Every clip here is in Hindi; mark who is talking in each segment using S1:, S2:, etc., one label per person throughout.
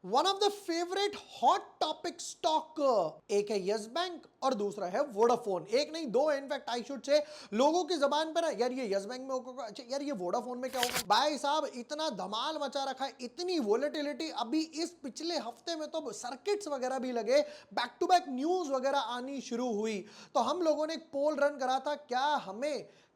S1: One of the favourite hot topic stock, एक है यस बैंक और दूसरा है वोडाफोन। एक नहीं दो, इनफैक्ट आई शुड से लोगों की जबान पर यार ये यस बैंक में होगा, अच्छा यार ये वोडाफोन में क्या होगा। भाई साहब इतना धमाल मचा रखा है, इतनी वोलेटिलिटी। अभी इस पिछले हफ्ते में तो सर्किट्स वगैरह भी लगे, बैक टू बैक न्यूज वगैरह आनी शुरू हुई। तो हम लोगों ने एक पोल रन करा था,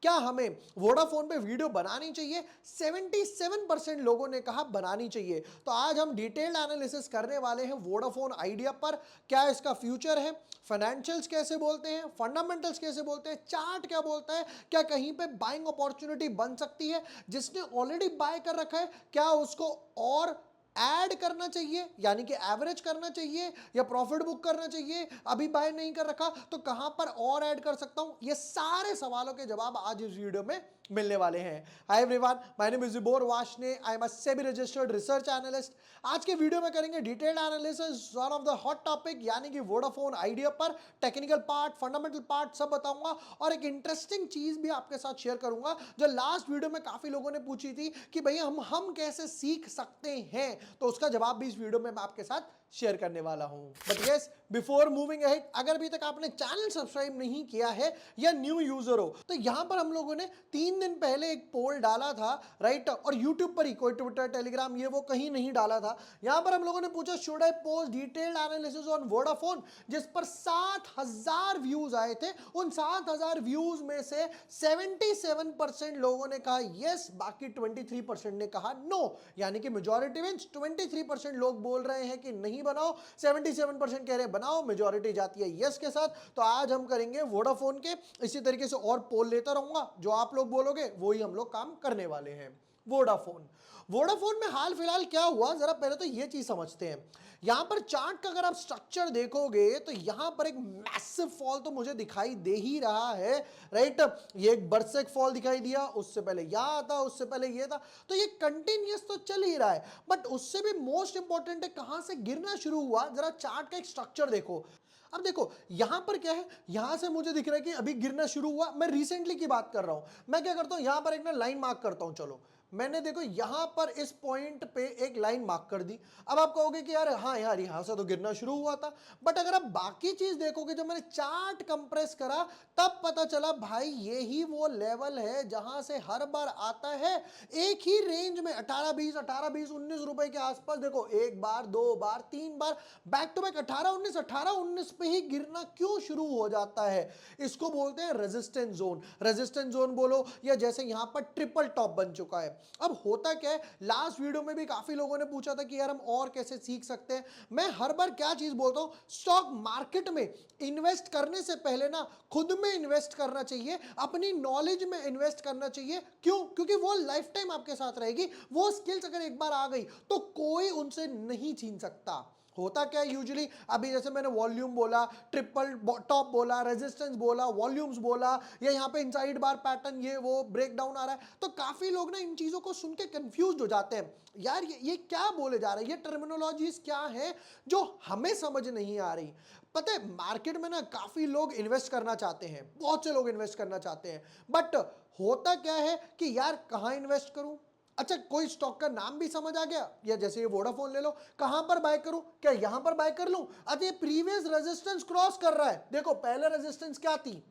S1: क्या हमें वोडाफोन पे वीडियो बनानी चाहिए। 77% लोगों ने कहा बनानी चाहिए। तो आज हम डिटेल्ड एनालिसिस करने वाले हैं वोडाफोन आइडिया पर। क्या इसका फ्यूचर है, फाइनेंशियल्स कैसे बोलते हैं, फंडामेंटल्स कैसे बोलते हैं, चार्ट क्या बोलता है, क्या कहीं पे बाइंग अपॉर्चुनिटी बन सकती है, जिसने ऑलरेडी बाय कर रखा है क्या उसको और ऐड करना चाहिए, यानी कि एवरेज करना चाहिए या प्रॉफिट बुक करना चाहिए, अभी बाय नहीं कर रखा तो कहां पर और ऐड कर सकता हूं। ये सारे सवालों के जवाब आज इस वीडियो में मिलने वाले हैं। Hi everyone, my name is जुबोर वाशने, I am a SEBI registered research analyst. आज के वीडियो में करेंगे detailed analysis one of the hot topic यानी कि वोडाफोन आइडिया पर। टेक्निकल पार्ट, फंडामेंटल पार्ट सब बताऊंगा और एक इंटरेस्टिंग चीज भी आपके साथ शेयर करूंगा जो लास्ट वीडियो में काफी लोगों ने पूछी थी कि भैया हम कैसे सीख सकते हैं, तो उसका जवाब भी इस वीडियो में मैं आपके साथ शेयर करने वाला हूं। But yes, before moving ahead, अगर अभी तक आपने चैनल सब्सक्राइब नहीं किया है या न्यू यूजर हो तो यहां पर हम लोगों ने 3 दिन पहले एक पोल डाला था, राइट। और यूट्यूब पर ही, कोई ट्विटर टेलीग्राम ये वो कहीं नहीं डाला था। यहां पर हम लोगों ने पूछा should I post detailed analysis on Vodafone, जिस पर 7000 व्यूज आए थे। उन 7000 व्यूज में से 77% लोगों ने कहा यस, बाकी 23% ने कहा नो, यानी कि मेजॉरिटी मींस 23% लोग बोल रहे हैं कि नहीं बनाओ, 77% कह रहे हैं बनाओ, मेजॉरिटी जाती है यस के साथ। तो आज हम करेंगे वोडाफोन के, इसी तरीके से और पोल लेता रहूंगा, जो आप लोग बोलोगे वही हम लोग काम करने वाले हैं। वोडाफोन में हाल फिलहाल क्या हुआ, जरा पहले तो ये चीज समझते हैं। यहां पर चार्ट का अगर आप स्ट्रक्चर देखोगे तो यहां पर एक मैसिव फॉल तो मुझे दिखाई दे ही रहा है, राइट। ये एक बरसेक फॉल दिखाई दिया, उससे पहले यहां था, उससे पहले ये था, तो ये कंटिन्यूअस तो चल ही रहा है। बट उससे भी मोस्ट इंपॉर्टेंट है कहां से गिरना शुरू हुआ। जरा चार्ट का एक स्ट्रक्चर देखो। अब देखो यहां पर क्या है, यहां से मुझे दिख रहा है कि अभी गिरना शुरू हुआ। मैं रिसेंटली की बात कर रहा हूं। मैं क्या करता हूं, यहां पर एक ना लाइन मार्क करता हूं। चलो मैंने देखो यहां पर इस पॉइंट पे एक लाइन मार्क कर दी। अब आप कहोगे कि यार हाँ यार यहां से तो गिरना शुरू हुआ था, बट अगर आप बाकी चीज देखोगे, जब मैंने चार्ट कंप्रेस करा तब पता चला भाई यही वो लेवल है जहां से हर बार आता है एक ही रेंज में 18-20 18-20 19 रुपए के आसपास। देखो एक बार, दो बार, तीन बार बैक टू बैक 18-19 पे ही गिरना क्यों शुरू हो जाता है। इसको बोलते हैं रेजिस्टेंस जोन। रेजिस्टेंस जोन बोलो या जैसे यहां पर ट्रिपल टॉप बन चुका है। अब होता क्या है, लास्ट वीडियो में भी काफी लोगों ने पूछा था कि यार हम और कैसे सीख सकते हैं। मैं हर बार क्या चीज बोलता हूं, स्टॉक मार्केट में इन्वेस्ट करने से पहले ना खुद में इन्वेस्ट करना चाहिए, अपनी नॉलेज में इन्वेस्ट करना चाहिए। क्यों? क्योंकि वो लाइफ टाइम आपके साथ रहेगी। वो स्किल्स अगर एक बार आ गई तो कोई उनसे नहीं छीन सकता। होता क्या है यूजुअली, अभी जैसे मैंने वॉल्यूम बोला, ट्रिपल टॉप बोला, रेजिस्टेंस बोला, वॉल्यूम्स बोला, या यहाँ पे इनसाइड बार पैटर्न ये वो ब्रेक डाउन आ रहा है, तो काफी लोग ना इन चीजों को सुन के कंफ्यूज हो जाते हैं। यार ये क्या बोले जा रहे हैं, ये टर्मिनोलॉजीज क्या है जो हमें समझ नहीं आ रही। पता है मार्केट में ना काफी लोग इन्वेस्ट करना चाहते हैं, बहुत से लोग इन्वेस्ट करना चाहते हैं, बट होता क्या है कि यार कहाँ इन्वेस्ट करूं। अच्छा कोई स्टॉक का नाम भी समझ आ गया, या जैसे ये वोडाफोन ले लो, कहां पर बाय करूं, क्या यहां पर बाय कर लूं। अच्छा ये प्रीवियस रेजिस्टेंस क्रॉस कर रहा है, देखो पहले रेजिस्टेंस क्या थी,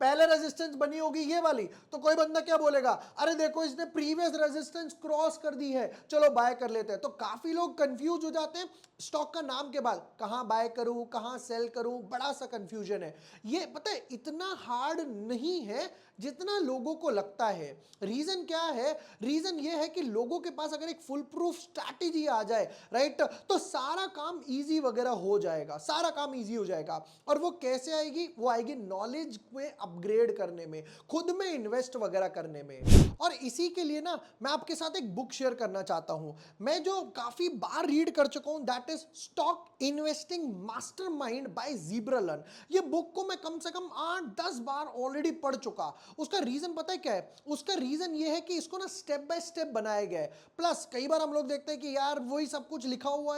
S1: पहले रेजिस्टेंस बनी होगी ये वाली, तो कोई बंदा क्या बोलेगा, अरे देखो इसने प्रीवियस रेजिस्टेंस क्रॉस कर दी है, चलो बाय कर लेते हैं। तो काफी लोग कंफ्यूज हो जाते हैं स्टॉक का नाम के बाद, कहां बाय करूं कहां सेल करूं, बड़ा सा कंफ्यूजन है। ये पता है इतना हार्ड नहीं है जितना लोगों को लगता है। रीजन क्या है, रीजन ये है कि लोगों के पास अगर एक फुल प्रूफ स्ट्रैटेजी आ जाए, राइट, तो सारा काम इजी वगैरह हो जाएगा, सारा काम इजी हो जाएगा। और वो कैसे आएगी, वो आएगी नॉलेज में अपग्रेड करने में, खुद में इन्वेस्ट वगैरह करने में। और इसी के लिए ना मैं आपके साथ एक बुक शेयर करना चाहता हूं, मैं जो काफी बार रीड कर चुका हूं, that is stock investing mastermind by ज़ीब्रालन। ये बुक को मैं कम से कम 8-10 बार ऑलरेडी पढ़ चुका। उसका रीजन पता है क्या है, उसका रीजन ये है कि इसको ना स्टेप बाय स्टेप बनाया गया है। प्लस कई बार हम लोग देखते हैं कि यार वही सब कुछ लिखा हुआ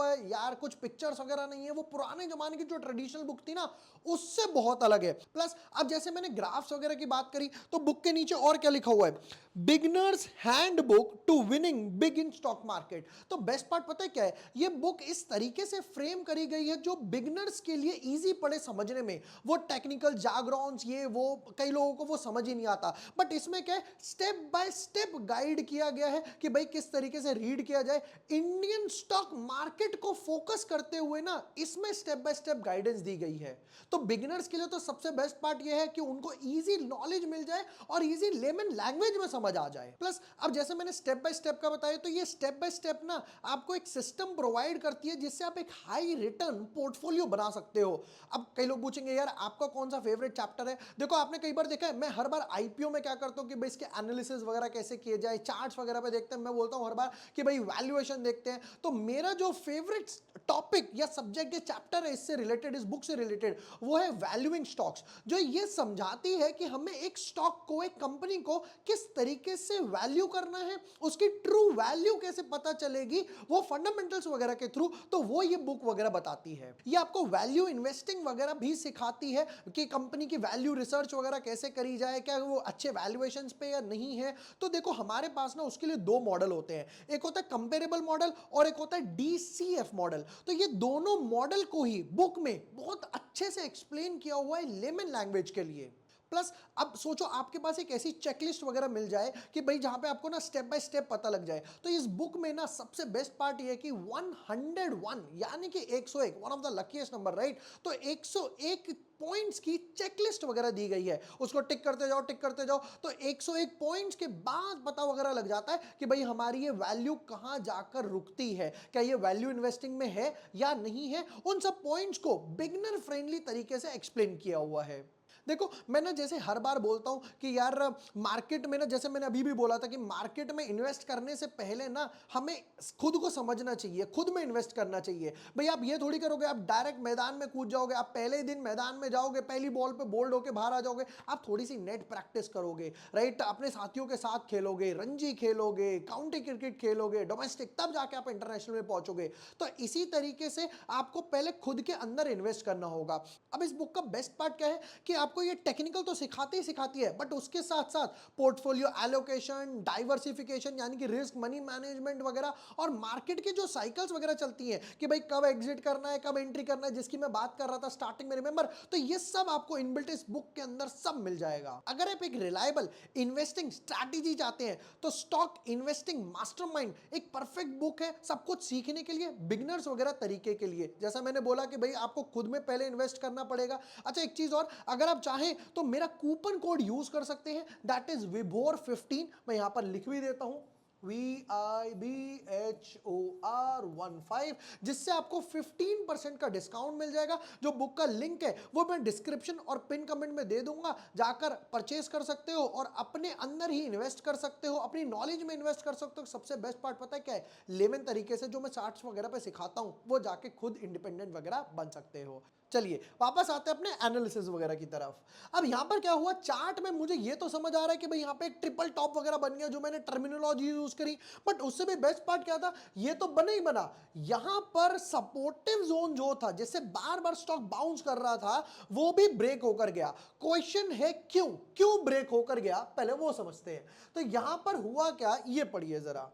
S1: है यार, कुछ पिक्चर्स वगैरह नहीं है। वो पुराने जमाने की जो ट्रेडिशनल बुक थी ना उससे बहुत अलग है। प्लस अब जैसे मैंने ग्राफ्स वगैरह की बात करी, तो बुक के नीचे और क्या लिखा हुआ है, beginners handbook to winning big in stock market. तो बेस्ट पार्ट पता है क्या है, ये बुक इस तरीके से फ्रेम करी गई है जो बिगनर्स के लिए इजी पड़े समझने में। वो टेक्निकल जागराउंस ये वो कई लोगों को वो समझ ही नहीं आता, बट इसमें क्या है, स्टेप बाय स्टेप गाइड किया गया है कि भाई किस तरीके से रीड किया जाए। इंडियन स्टॉक मार्केट को फोकस करते हुए ना इसमें स्टेप बाय स्टेप गाइडेंस दी गई है। तो बिगिनर्स के लिए तो सबसे बेस्ट पार्ट ये है कि उनको इजी नॉलेज मिल जाए और इजी लेमन लैंग्वेज में समझ आ जाए। प्लस अब जैसे मैंने स्टेप बाय स्टेप का बताया, तो ये स्टेप बाय स्टेप ना आपको एक सिस्टम प्रोवाइड करती है जिससे आप एक हाई रिटर्न पोर्टफोलियो बना सकते हो। अब कई लोग पूछेंगे यार आपका कौन सा फेवरेट चैप्टर है। देखो आपने कई बार देखा है, मैं हर बार आईपीओ में क्या करता हूं कि भाई इसके एनालिसिस वगैरह कैसे किए जाए, चार्ट्स वगैरह पे देखते हैं, मैं बोलता हूं हर बार कि भाई वैल्यूएशन देखते हैं। तो मेरा जो फेवरेट टॉपिक या सब्जेक्ट या चैप्टर है इससे रिलेटेड, इस बुक से रिलेटेड, वो है वैल्यूइंग स्टॉक्स, जो ये समझाती है कि हमें एक स्टॉक को, एक कंपनी को किस तरीके से वैल्यू करना है, उसकी ट्रू वैल्यू कैसे पता चलेगी, वो फंडामेंटल्स वगैरह के थ्रू। तो वो ये बुक वगैरह बताती है। ये आपको वैल्यू इन्वेस्टिंग वगैरह भी सिखाती है कि कंपनी की वैल्यू रिसर्च वगैरह कैसे करी जाए, क्या वो अच्छे वैल्यूएशंस पे या नहीं है। तो देखो हमारे पास ना उसके लिए दो मॉडल होते हैं, एक होता है कंपेरेबल मॉडल और एक होता है डीसीएफ मॉडल। तो ये दोनों मॉडल को ही बुक में बहुत अच्छे से एक्सप्लेन किया हुआ है लेमन लैंग्वेज के लिए। प्लस अब सोचो आपके पास एक ऐसी चेकलिस्ट वगैरह मिल जाए कि भाई जहां पे आपको ना स्टेप बाय स्टेप पता लग जाए। तो इस बुक में ना सबसे बेस्ट पार्ट ये है कि 101 यानी कि 101, one of the luckiest number, right. तो 101 पॉइंट्स की चेकलिस्ट वगैरह दी गई है, उसको टिक करते जाओ टिक करते जाओ। तो 101 पॉइंट्स के बाद पता वगैरह लग जाता है कि भाई हमारी ये वैल्यू कहां जाकर रुकती है, क्या ये वैल्यू इन्वेस्टिंग में है या नहीं है। उन सब पॉइंट्स को बिगनर फ्रेंडली तरीके से एक्सप्लेन किया हुआ है। देखो मैं ना जैसे हर बार बोलता हूं कि यार मार्केट में ना, जैसे मैंने अभी भी बोला था कि मार्केट में इन्वेस्ट करने से पहले ना हमें खुद को समझना चाहिए, खुद में इन्वेस्ट करना चाहिए। भाई आप ये थोड़ी करोगे आप डायरेक्ट मैदान में कूद जाओगे, आप पहले ही दिन मैदान में जाओगे, पहली बॉल पे बोल्ड होके बाहर आ जाओगे। आप थोड़ी सी नेट प्रैक्टिस करोगे, राइट, अपने साथियों के साथ खेलोगे, रणजी खेलोगे, काउंटी क्रिकेट खेलोगे, डोमेस्टिक, तब जाके आप इंटरनेशनल में पहुंचोगे। तो इसी तरीके से आपको पहले खुद के अंदर इन्वेस्ट करना होगा। अब इस बुक का बेस्ट पार्ट क्या है कि आपको ये टेक्निकल तो सिखाती ही सिखाती है, बट उसके साथ साथ पोर्टफोलियो एलोकेशन, डाइवर्सिफिकेशन यानी कि रिस्क, मनी मैनेजमेंट वगैरह, और मार्केट की जो साइकिल्स वगैरह चलती हैं कि भाई कब एग्जिट करना है, कब एंट्री करना है, जिसकी मैं बात कर रहा था स्टार्टिंग में, रिमेंबर। तो ये सब आपको इनबिल्ट इस बुक के अंदर सब मिल जाएगा। अगर आप एक रिलायबल इन्वेस्टिंग स्ट्रैटेजी चाहते हैं तो स्टॉक इन्वेस्टिंग मास्टरमाइंड एक परफेक्ट बुक है, सब कुछ सीखने के लिए, बिगनर्स वगैरह तरीके के लिए। जैसा मैंने बोला कि भाई आपको खुद में पहले इन्वेस्ट करना पड़ेगा। अच्छा एक चीज और, अगर आप चाहें तो मेरा कूपन कोड यूज कर सकते हैं, दैट इज विभोर15। मैं यहां पर लिख भी देता हूं, VIBHOR15, जिससे आपको 15% का डिस्काउंट मिल जाएगा। जो बुक का लिंक है वो मैं डिस्क्रिप्शन और पिन कमेंट में दे दूंगा, जाकर परचेस कर सकते हो और अपने अंदर ही इन्वेस्ट कर सकते हो, अपनी नॉलेज में इन्वेस्ट कर सकते हो। सबसे बेस्ट पार्ट पता है क्या है, लेमन तरीके से जो मैं चार्ट्स वगैरह पे सिखाता हूं, वो जाके खुद इंडिपेंडेंट वगैरह बन सकते हो। चलिए वापस आते हैं अपने एनालिसिस वगैरह की तरफ। अब यहां पर क्या हुआ, चार्ट में मुझे ये तो समझ आ रहा है कि भाई यहां पे एक ट्रिपल टॉप वगैरह बन गया, जो मैंने टर्मिनोलॉजी यूज करी, बट उससे भी बेस्ट पार्ट क्या था, ये तो बना ही बना, यहां पर सपोर्टिव जोन जो था जिससे बार बार स्टॉक बाउंस कर रहा था, वो भी ब्रेक होकर गया। क्वेश्चन है क्यों, क्यों ब्रेक होकर गया, पहले वो समझते हैं। तो यहां पर हुआ क्या, ये पढ़िए जरा।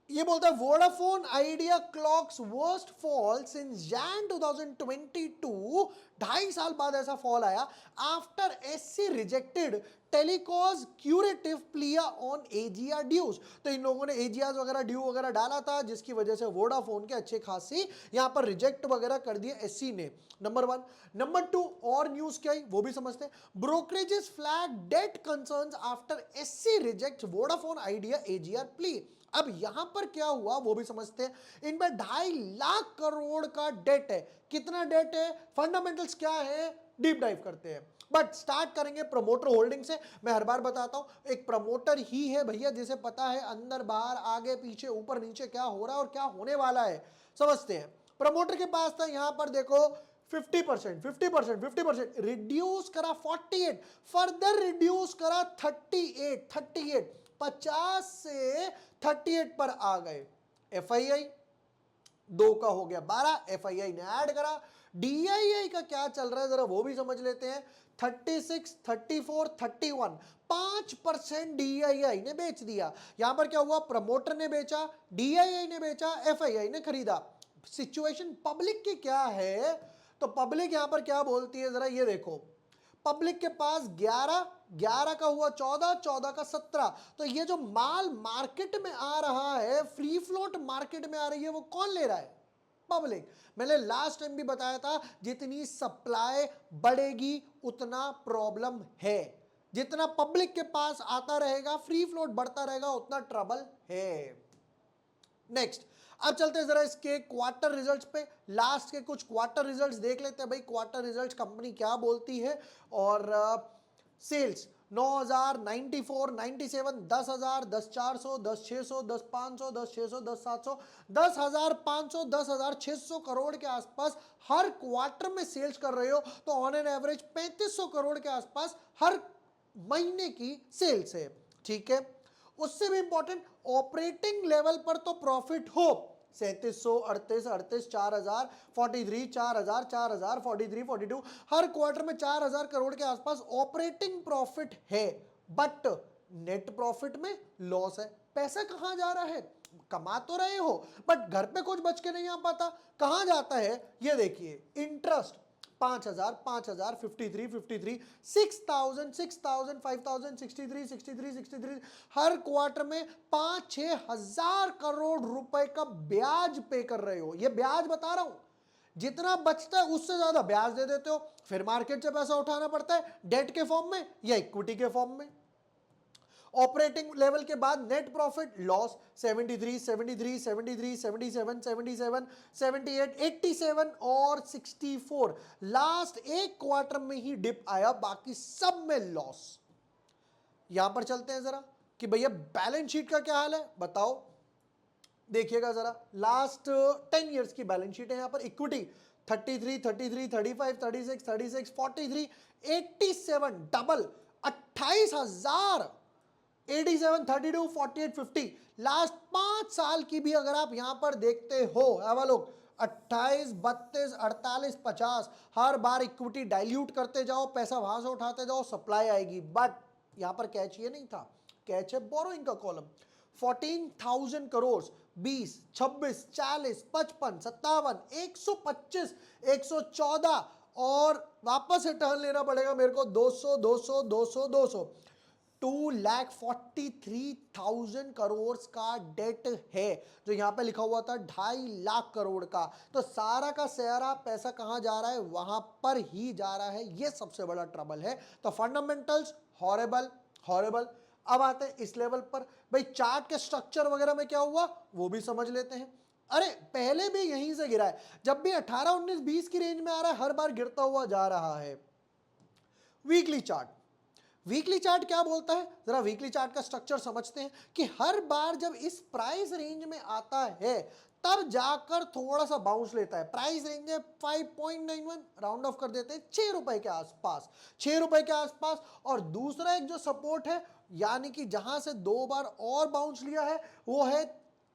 S1: ये बोलता है Vodafone Idea clocks worst fall since Jan 2022। 2.5 साल बाद ऐसा फॉल आया after SC rejected telcos curative plea on AGR dues. तो इन लोगों ने एजीआर वगैरह ड्यू वगैरह डाला था, जिसकी वजह से वोडाफोन के अच्छे खासी यहां पर रिजेक्ट वगैरह कर दिए एससी ने। नंबर 1। नंबर 2 और न्यूज क्या है वो भी समझते हैं। Brokerages flag debt concerns after SC reject Vodafone Idea AGR plea. अब यहां पर क्या हुआ वो भी समझते हैं। इनमें 2.5 लाख करोड़ का डेट है। कितना डेट है, फंडामेंटल्स क्या है, डीप डाइव करते हैं। बट स्टार्ट करेंगे प्रमोटर होल्डिंग से। मैं हर बार बताता हूं, एक प्रमोटर ही है भैया जिसे पता है अंदर बाहर आगे पीछे ऊपर नीचे क्या हो रहा है और क्या होने वाला है, समझते हैं। प्रमोटर के पास था, यहां पर देखो 50%, 50%, 50% रिड्यूस करा, 48 फर्दर रिड्यूस करा, 38 50 से 38 पर आ गए। एफआईआई 2 का हो गया 12, FII ने ऐड करा। DII का क्या चल रहा है जरा वो भी समझ लेते हैं। 36, 34, 31, 5% DII ने बेच दिया। यहां पर क्या हुआ, प्रमोटर ने बेचा, DII ने बेचा, FII ने खरीदा। सिचुएशन पब्लिक की क्या है, तो पब्लिक यहां पर क्या बोलती है जरा ये देखो। पब्लिक के पास 11, 11 का हुआ 14, 14 का 17। तो ये जो माल मार्केट में आ रहा है, फ्री फ्लोट मार्केट में आ रही है, वो कौन ले रहा है, पब्लिक। मैंने लास्ट टाइम भी बताया था जितनी सप्लाई बढ़ेगी उतना प्रॉब्लम है, जितना पब्लिक के पास आता रहेगा फ्री फ्लोट बढ़ता रहेगा उतना ट्रबल है। नेक्स्ट, अब चलते हैं जरा इसके क्वार्टर रिजल्ट्स पे। लास्ट के कुछ क्वार्टर रिजल्ट्स देख लेते हैं भाई, क्वार्टर रिजल्ट्स कंपनी क्या बोलती है। और सेल्स 9,000, 94, 97, 10,000, 10,400, 10,600, 10,500, 10,600, 10,700, 10,500, 10,600 करोड़ के आसपास हर क्वार्टर में सेल्स कर रहे हो, तो ऑन एन एवरेज 3,500 करोड़ के आसपास हर महीने की सेल्स है। ठीक है, उससे भी इंपॉर्टेंट ऑपरेटिंग लेवल पर तो प्रॉफिट हो, 3700, 38, 38, 4,000, 43, 4,000, 4,000, 43, 42, हर क्वार्टर में 4,000 करोड़ के आसपास ऑपरेटिंग प्रॉफिट है। बट नेट प्रॉफिट में लॉस है। पैसा कहां जा रहा है, कमा तो रहे हो बट घर पे कुछ बच के नहीं आ पाता, कहां जाता है ये देखिए। इंटरेस्ट 5,000, 5,000, 53, 53, 6,000, 6,000, 5,000, 63, 63, 63, हर क्वार्टर में 5-6 हजार करोड़ रुपए का ब्याज पे कर रहे हो। ये ब्याज बता रहा हूं, जितना बचता है उससे ज्यादा ब्याज दे देते हो, फिर मार्केट से पैसा उठाना पड़ता है डेट के फॉर्म में या इक्विटी के फॉर्म में। ऑपरेटिंग लेवल के बाद नेट प्रॉफिट लॉस 73, 73, 73, 77, 77, 78, 87 और 64। लास्ट एक क्वार्टर में ही डिप आया, बाकी सब में लॉस। यहां पर चलते हैं जरा कि भैया बैलेंस शीट का क्या हाल है बताओ। देखिएगा जरा लास्ट 10 इयर्स की बैलेंस शीट है। यहां पर इक्विटी 33, 33, 35, 36, 36, 43, 87, डबल 28,000, 87, 32, 48, 50। लास्ट 5 साल की भी अगर आप यहां पर देखते हो, लोग 28, 32, 48, 50, हर बार इक्विटी डाइल्यूट करते जाओ, पैसा वहां से उठाते जाओ, सप्लाई आएगी। बट यहां पर कैच ये नहीं था, कैच है बोरोइंग का कॉलम। 14,000 करोड़, 20, 26, 40, 55, 57, 125, 114 और वापस से टर्न लेना पड़ेगा मेरे को 200, 200, 200, 200। 2,43,000 करोड़ का डेट है, जो यहां पे लिखा हुआ था 2.5 लाख करोड़ का। तो सारा का सारा पैसा कहां जा रहा है, वहां पर ही जा रहा है। ये सबसे बड़ा ट्रबल है। तो फंडामेंटल्स हॉरेबल, हॉरेबल। अब आते हैं इस लेवल पर, भाई चार्ट के स्ट्रक्चर वगैरह में क्या हुआ वो भी समझ लेते हैं। अरे पहले भी यहीं से गिरा है, जब भी 18, 19, 20 की रेंज में आ रहा है हर बार गिरता हुआ जा रहा है। वीकली चार्ट, वीकली चार्ट क्या बोलता है, जरा वीकली चार्ट का स्ट्रक्चर समझते हैं कि हर बार जब इस प्राइस रेंज में आता है तब जाकर थोड़ा सा बाउंस लेता है। प्राइस रेंज है 5.91, राउंड ऑफ कर देते हैं 6 रुपए के आसपास, 6 रुपए के आसपास। और दूसरा एक जो सपोर्ट है, यानी कि जहां से 2 बार और बाउंस लिया है, वो है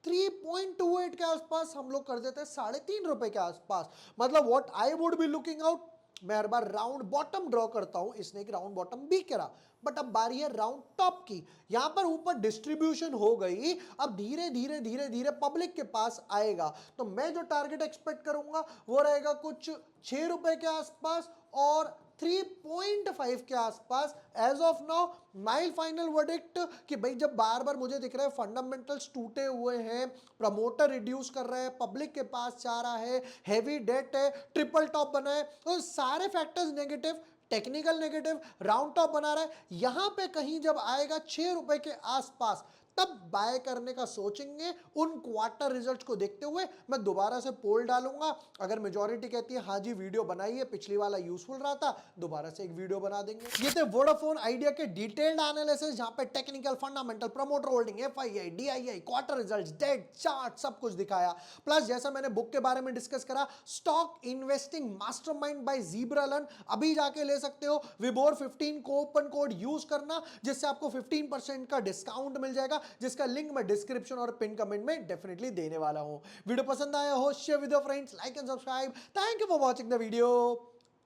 S1: 3.28 के आसपास, हम लोग कर देते हैं 3.5 रुपए के आसपास। मतलब what I would be looking out, मैं हर बार राउंड बॉटम ड्रॉ करता हूं, इसने एक राउंड बॉटम भी करा, बट अब बारी है राउंड टॉप की। यहां पर ऊपर डिस्ट्रीब्यूशन हो गई, अब धीरे धीरे धीरे धीरे पब्लिक के पास आएगा। तो मैं जो टारगेट एक्सपेक्ट करूंगा वो रहेगा कुछ 6 रुपए के आसपास और 3.5 के आसपास। As of now my final verdict कि भाई जब बार बार मुझे दिख रहा है फंडामेंटल्स टूटे हुए हैं, प्रमोटर रिड्यूस कर रहे हैं, पब्लिक के पास जा रहा है, हैवी डेट है, ट्रिपल टॉप बना है, तो सारे factors negative, technical negative, round top बना रहा है, यहां पे कहीं जब आएगा 6 रुपए के आसपास तब बाय करने का सोचेंगे। उन क्वार्टर रिजल्ट को देखते हुए मैं दोबारा से पोल डालूंगा। अगर मेजॉरिटी कहती है हाँ जी वीडियो बनाइए, पिछली वाला यूजफुल रहा था, दोबारा से एक वीडियो बना देंगे। ये थे वोडाफोन आइडिया के डिटेल्ड एनालिसिस, जहां पे technical, fundamental, promoter holding, FII, DII, quarter results, debt chart सब कुछ दिखाया। प्लस जैसा मैंने बुक के बारे में डिस्कस करा, stock investing mastermind by Zebra Learn, अभी जाके ले सकते हो। विबोर 15 को ओपन कोड यूज करना, जिससे आपको 15% का डिस्काउंट मिल जाएगा। जिसका लिंक मैं डिस्क्रिप्शन और पिन कमेंट में डेफिनेटली देने वाला हूं। वीडियो पसंद आया हो, share with your friends, like and subscribe. Thank you for watching the video.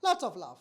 S1: Lots of love.